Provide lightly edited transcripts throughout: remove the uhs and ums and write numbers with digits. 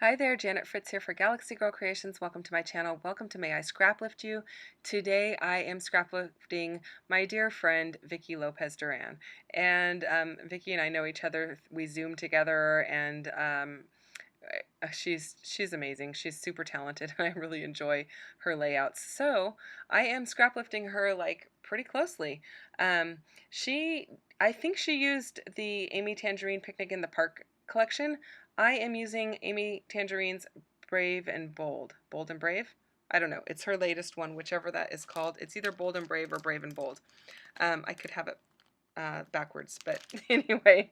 Hi there, Janet Fritz here for Galaxy Girl Creations. Welcome to my channel. Welcome to May I Scraplift You. Today I am scraplifting my dear friend Vicki Lopez Duran. And Vicki and I know each other. We Zoom together, and she's amazing. She's super talented, and I really enjoy her layouts. So I am scraplifting her like pretty closely. Um, she, I think she used the Amy Tangerine Picnic in the Park collection. I am using Amy Tangerine's Brave and Bold. Bold and Brave? I don't know. It's her latest one, whichever that is called. It's either Bold and Brave or Brave and Bold. I could have it backwards, but anyway.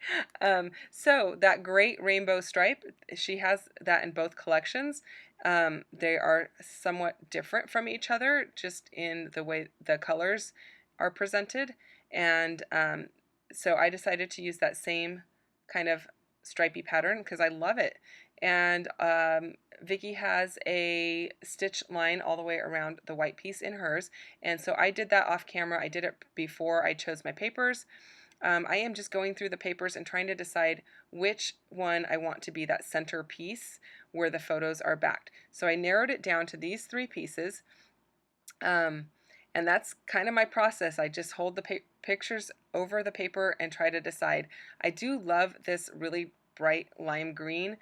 So that great rainbow stripe, she has that in both collections. They are somewhat different from each other, just in the way the colors are presented. And so I decided to use that same kind of stripy pattern because I love it. And Vicki has a stitch line all the way around the white piece in hers. And so I did that off camera. I did it before I chose my papers. I am just going through the papers and trying to decide which one I want to be that center piece where the photos are backed. So I narrowed it down to these three pieces. And that's kind of my process. I just hold the pictures over the paper and try to decide. I do love this really bright lime green,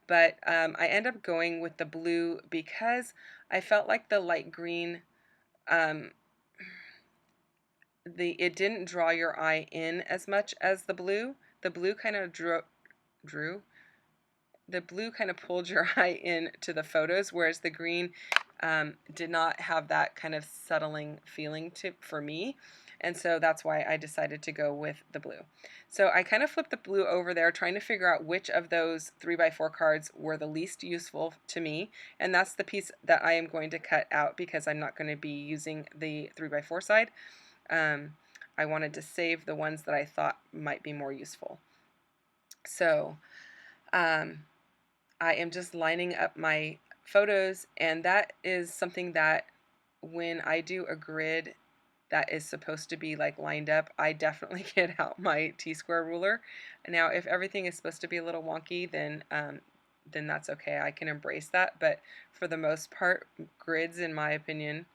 but I end up going with the blue because I felt like the light green, um, it didn't draw your eye in as much as the blue. The blue kind of drew the blue kind of pulled your eye in to the photos, whereas the green did not have that kind of settling feeling for me. And so that's why I decided to go with the blue. So I kind of flipped the blue over there, trying to figure out which of those 3x4 cards were the least useful to me. And that's the piece that I am going to cut out because I'm not going to be using the 3x4 side. I wanted to save the ones that I thought might be more useful. So I am just lining up my photos, and that is something that when I do a grid that is supposed to be like lined up, I definitely get out my T-square ruler. Now, if everything is supposed to be a little wonky, then that's okay. I can embrace that. But for the most part, grids, in my opinion,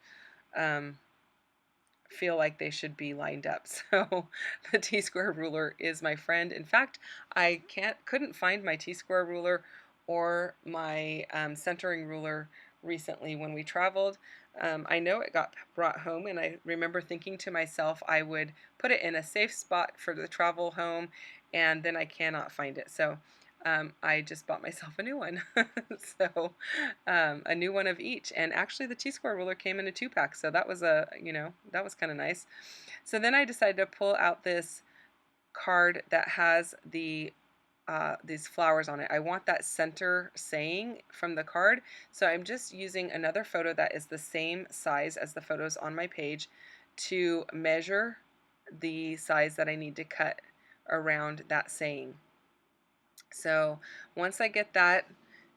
feel like they should be lined up. So the T-square ruler is my friend. In fact, I couldn't find my T-square ruler or my centering ruler recently when we traveled. I know it got brought home, and I remember thinking to myself I would put it in a safe spot for the travel home, and then I cannot find it. So I just bought myself a new one. So a new one of each. And actually the T-square ruler came in a 2-pack, so that was that was kind of nice. So then I decided to pull out this card that has these flowers on it. I want that center saying from the card, so I'm just using another photo that is the same size as the photos on my page to measure the size that I need to cut around that saying. So once I get that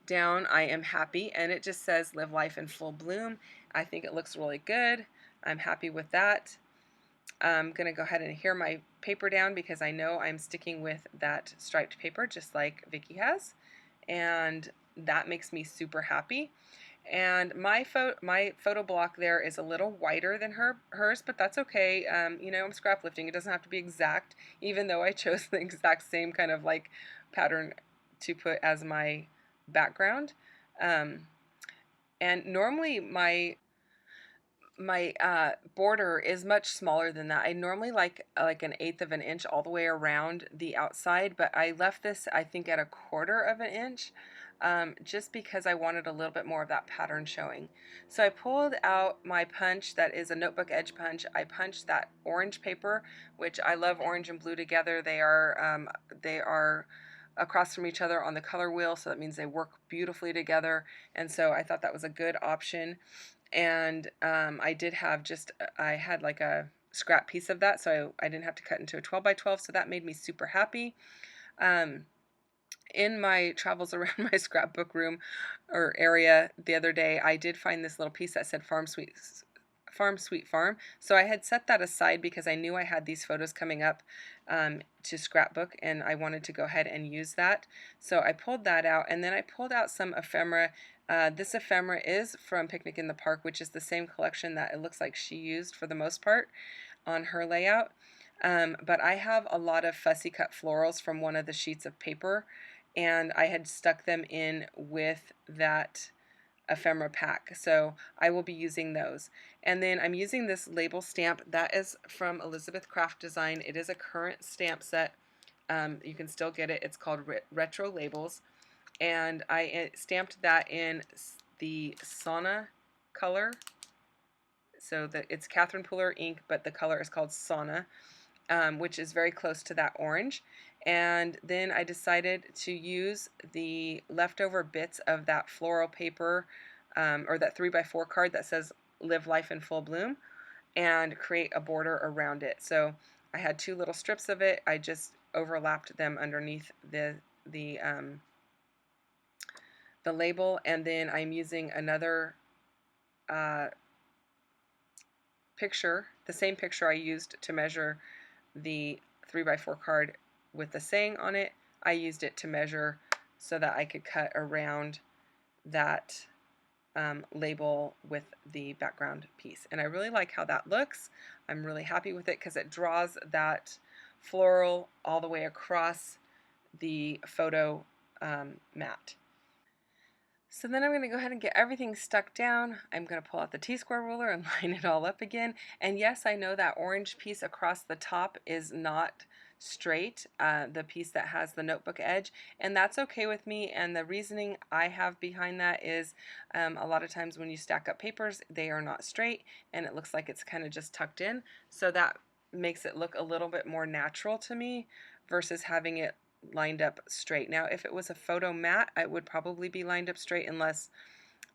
down, I am happy, and it just says live life in full bloom. I think it looks really good. I'm happy with that. I'm going to go ahead and adhere my paper down because I know I'm sticking with that striped paper just like Vicki has, and that makes me super happy. And my photo block there is a little wider than hers, but that's okay. I'm scraplifting. It doesn't have to be exact, even though I chose the exact same kind of like pattern to put as my background. Um, and normally my border is much smaller than that. I normally like an eighth of an inch all the way around the outside, but I left this I think at a quarter of an inch, just because I wanted a little bit more of that pattern showing. So I pulled out my punch that is a notebook edge punch. I punched that orange paper, which I love orange and blue together. They are across from each other on the color wheel, so that means they work beautifully together, and so I thought that was a good option. And I had like a scrap piece of that, so I didn't have to cut into a 12 by 12, so that made me super happy. Um, in my travels around my scrapbook room or area the other day, I did find this little piece that said Farm Sweet Farm. So I had set that aside because I knew I had these photos coming up to scrapbook, and I wanted to go ahead and use that. So I pulled that out, and then I pulled out some ephemera. This ephemera is from Picnic in the Park, which is the same collection that it looks like she used for the most part on her layout. But I have a lot of fussy cut florals from one of the sheets of paper, and I had stuck them in with that ephemera pack, so I will be using those. And then I'm using this label stamp that is from Elizabeth Craft Design. It is a current stamp set. You can still get it. It's called Retro Labels, and I stamped that in the Sauna color. So it's Catherine Pooler ink, but the color is called Sauna, which is very close to that orange. And then I decided to use the leftover bits of that floral paper, or that 3x4 card that says Live Life in Full Bloom, and create a border around it. So I had 2 little strips of it. I just overlapped them underneath the label, and then I'm using another picture, the same picture I used to measure the 3x4 card with the saying on it. I used it to measure so that I could cut around that label with the background piece. And I really like how that looks. I'm really happy with it because it draws that floral all the way across the photo mat. So then I'm going to go ahead and get everything stuck down. I'm going to pull out the T-square ruler and line it all up again. And yes, I know that orange piece across the top is not straight, the piece that has the notebook edge, and that's okay with me. And the reasoning I have behind that is a lot of times when you stack up papers, they are not straight, and it looks like it's kind of just tucked in. So that makes it look a little bit more natural to me versus having it lined up straight. Now, if it was a photo mat, it would probably be lined up straight unless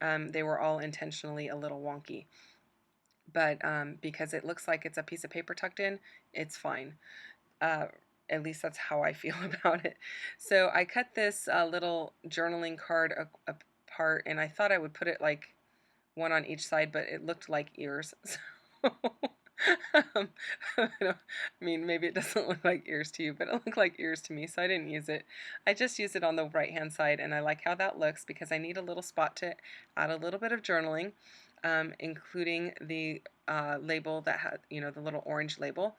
they were all intentionally a little wonky. But because it looks like it's a piece of paper tucked in, it's fine. At least that's how I feel about it. So I cut this little journaling card apart, and I thought I would put it like one on each side, but it looked like ears. So um, I mean, maybe it doesn't look like ears to you, but it looked like ears to me, so I didn't use it. I just used it on the right-hand side, and I like how that looks because I need a little spot to add a little bit of journaling, including the label that had, the little orange label.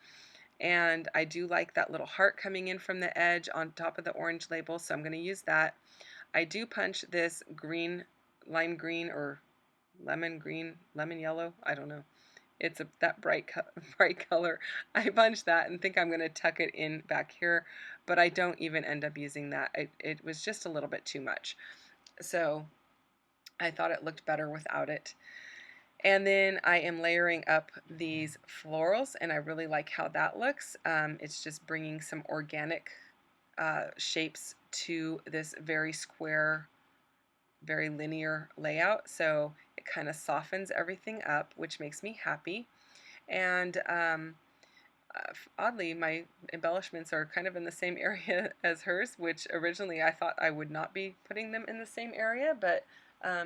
And I do like that little heart coming in from the edge on top of the orange label, so I'm going to use that. I do punch this green, lime green, or lemon green, lemon yellow, I don't know. It's that bright color. I punch that and think I'm going to tuck it in back here, but I don't even end up using that. It was just a little bit too much. So I thought it looked better without it. And then I am layering up these florals, and I really like how that looks. It's just bringing some organic shapes to this very square, very linear layout. So it kind of softens everything up, which makes me happy. And oddly, my embellishments are kind of in the same area as hers, which originally I thought I would not be putting them in the same area, but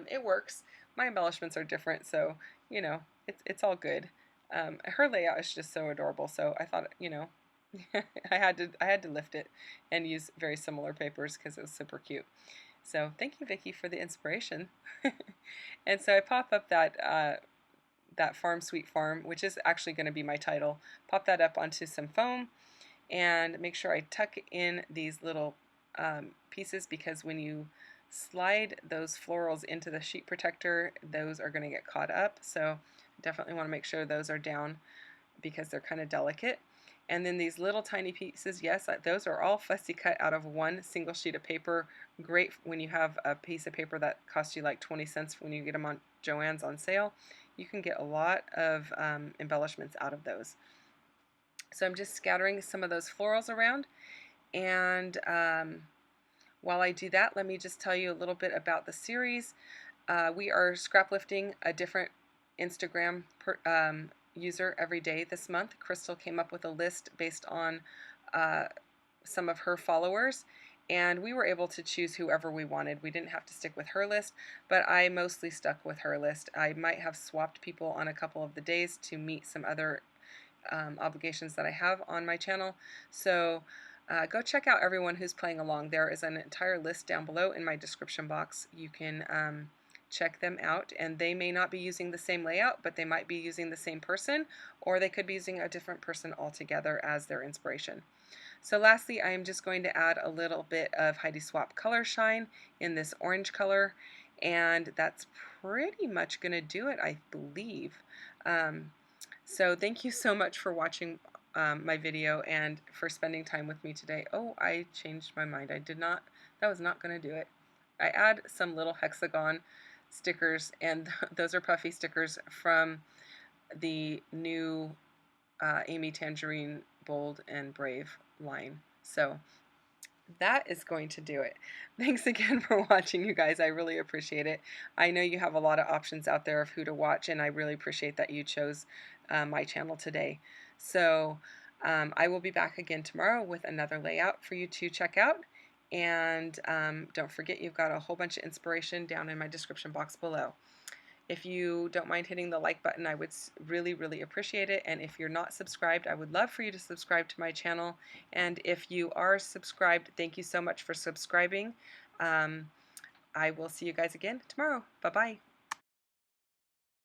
it works. My embellishments are different, so it's all good. Her layout is just so adorable, so I thought I had to lift it and use very similar papers because it was super cute. So thank you, Vicki, for the inspiration. And so I pop up that Farm Sweet Farm, which is actually going to be my title. Pop that up onto some foam and make sure I tuck in these little pieces, because when you slide those florals into the sheet protector, those are going to get caught up. So definitely want to make sure those are down because they're kind of delicate. And then these little tiny pieces, yes, those are all fussy cut out of one single sheet of paper. Great when you have a piece of paper that costs you like 20 cents when you get them on Joann's on sale. You can get a lot of embellishments out of those. So I'm just scattering some of those florals around. And while I do that, let me just tell you a little bit about the series. We are scraplifting a different Instagram user every day this month. Crystal came up with a list based on some of her followers, and we were able to choose whoever we wanted. We didn't have to stick with her list, but I mostly stuck with her list. I might have swapped people on a couple of the days to meet some other obligations that I have on my channel. So go check out everyone who's playing along. There is an entire list down below in my description box. You can check them out, and they may not be using the same layout, but they might be using the same person, or they could be using a different person altogether as their inspiration. So lastly, I am just going to add a little bit of Heidi Swap Color Shine in this orange color, and that's pretty much going to do it, I believe. So thank you so much for watching my video and for spending time with me today. Oh, I changed my mind. That was not going to do it. I add some little hexagon stickers, and those are puffy stickers from the new Amy Tangerine Bold and Brave line. So that is going to do it. Thanks again for watching, you guys. I really appreciate it. I know you have a lot of options out there of who to watch, and I really appreciate that you chose my channel today. So I will be back again tomorrow with another layout for you to check out. And don't forget, you've got a whole bunch of inspiration down in my description box below. If you don't mind hitting the like button, I would really, really appreciate it. And if you're not subscribed, I would love for you to subscribe to my channel. And if you are subscribed, thank you so much for subscribing. I will see you guys again tomorrow. Bye-bye.